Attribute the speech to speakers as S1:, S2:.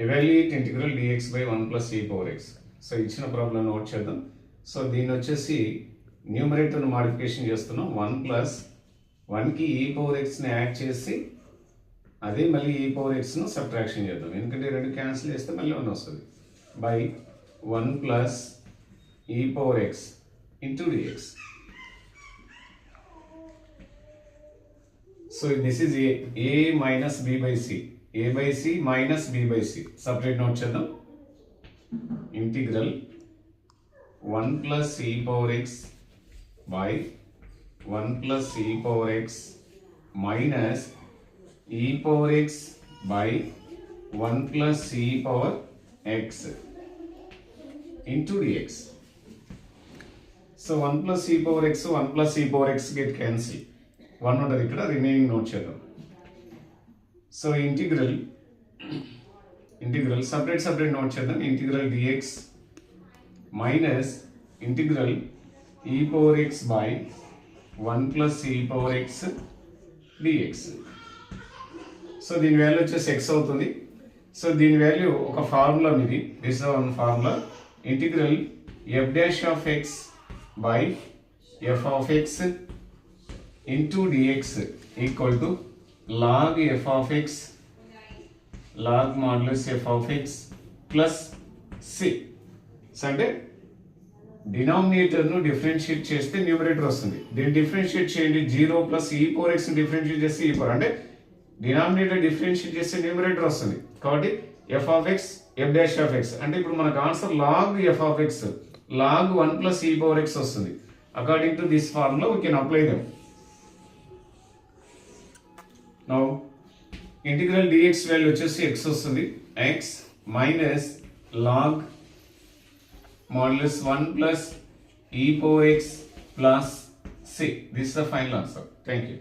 S1: evaluate integral dx by 1 plus e power x. So ఇచ్చిన problem note చేద్దాం. So దీన్ని వచ్చేసి న్యూమరేటర్ మాడిఫికేషన్ చేస్తున్నాం. 1 ప్లస్ 1కి ఈ పవర్ ఎక్స్ని యాడ్ చేసి అదే మళ్ళీ ఈ పవర్ ఎక్స్ను సబ్ట్రాక్షన్ చేద్దాం, ఎందుకంటే రెండు క్యాన్సిల్ చేస్తే మళ్ళీ 1 వస్తుంది. By 1 plus e power x into dx. So this is a minus b by c, a by c minus b by c. Separate note చేద్దాం. Integral 1 plus e power x by 1 plus e power x minus e power x by 1 plus e power x into dx. So 1 plus e power x, 1 plus e power x get cancel. 1 ఉంటుంది ఇక్కడ, remaining note చేద్దాం. So integral separate note చేద్దాం. Integral dx minus integral e power x by 1 plus e power x dx. So దీని value వచ్చేసి x అవుతుంది. So దీని value ఒక formula ఇది, this is one formula. Integral f dash of x by f of x into dx equal to log f of x log modulus f of x plus c. So అంటే డినామినేటర్ను differentiate చేస్తే numerator వస్తుంది. దీన్ని differentiate చేయండి, 0 plus e power X differentiate చేస్తే ఈ power, అంటే denominator differentiate చేస్తే numerator వస్తుంది. కాబట్టి f of x f dash of x అంటే ఇప్పుడు మనకు answer log f of x log 1 plus e power x వస్తుంది. According to this formula we can apply them. Now integral dx value వచ్చేసి x వస్తుంది. x minus log modulus 1 plus e power x plus c. This is the final answer. Thank you.